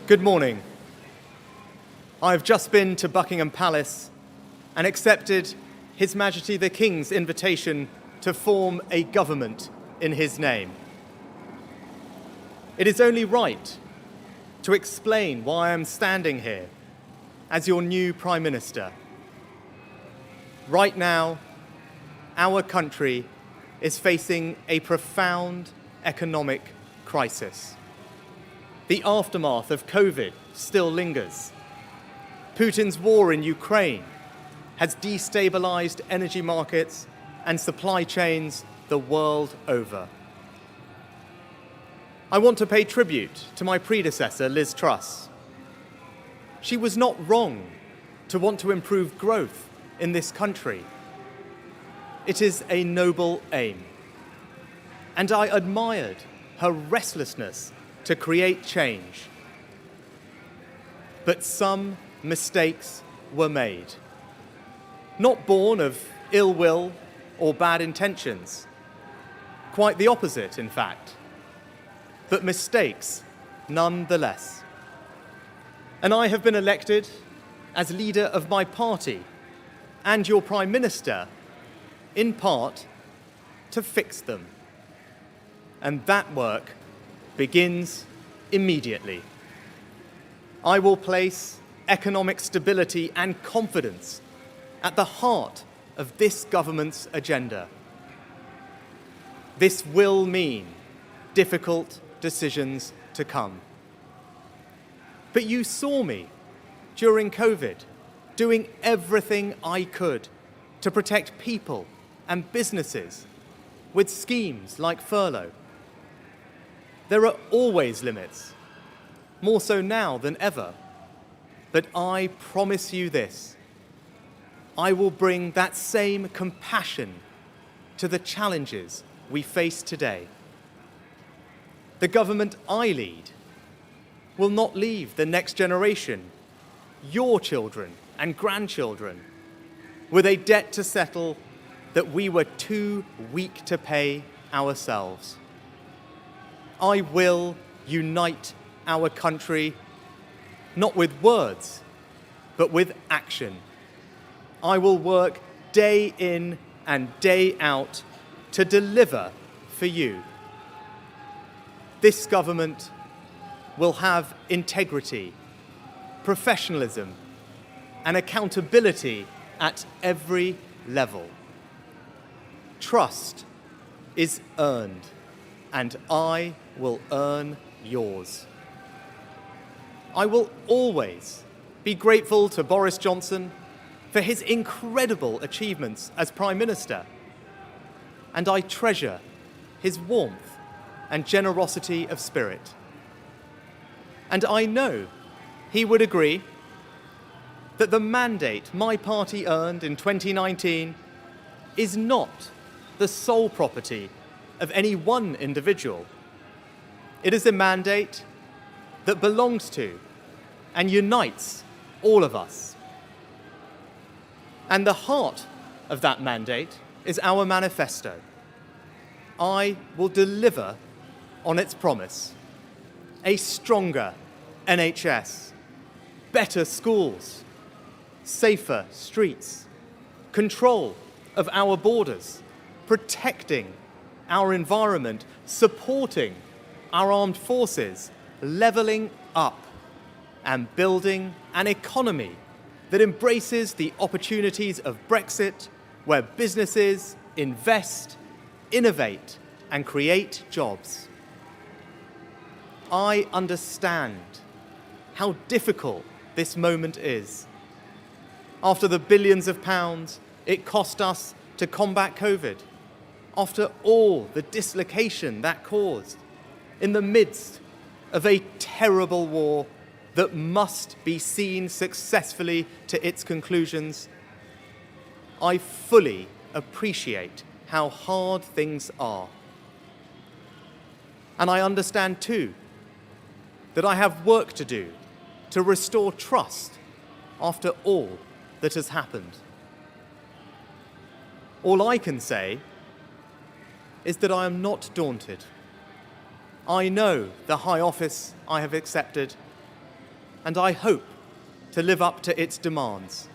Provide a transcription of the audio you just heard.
Good morning. I have just been to Buckingham Palace and accepted His Majesty the King's invitation to form a government in his name. It is only right to explain why I am standing here as your new Prime Minister. Right now, our country is facing a profound economic crisis. The aftermath of COVID still lingers. Putin's war in Ukraine has destabilized energy markets and supply chains the world over. I want to pay tribute to my predecessor, Liz Truss. She was not wrong to want to improve growth in this country. It is a noble aim. And I admired her restlessness to create change. But some mistakes were made. Not born of ill will or bad intentions. Quite the opposite, in fact. But mistakes nonetheless. And I have been elected as leader of my party and your Prime Minister, in part, to fix them. And that work begins immediately. I will place economic stability and confidence at the heart of this government's agenda. This will mean difficult decisions to come. But you saw me during COVID doing everything I could to protect people and businesses with schemes like furlough. There are always limits, more so now than ever. But I promise you this, I will bring that same compassion to the challenges we face today. The government I lead will not leave the next generation, your children and grandchildren, with a debt to settle that we were too weak to pay ourselves. I will unite our country, not with words, but with action. I will work day in and day out to deliver for you. This government will have integrity, professionalism, and accountability at every level. Trust is earned, and I will earn yours. I will always be grateful to Boris Johnson for his incredible achievements as Prime Minister, and I treasure his warmth and generosity of spirit. And I know he would agree that the mandate my party earned in 2019 is not the sole property of any one individual. It is a mandate that belongs to and unites all of us. And the heart of that mandate is our manifesto. I will deliver on its promise: a stronger NHS, better schools, safer streets, control of our borders, protecting our environment, supporting our armed forces, levelling up, and building an economy that embraces the opportunities of Brexit, where businesses invest, innovate, and create jobs. I understand how difficult this moment is. After the billions of pounds it cost us to combat COVID, after all the dislocation that caused, in the midst of a terrible war that must be seen successfully to its conclusions, I fully appreciate how hard things are. And I understand too that I have work to do to restore trust after all that has happened. All I can say is that I am not daunted. I know the high office I have accepted, and I hope to live up to its demands.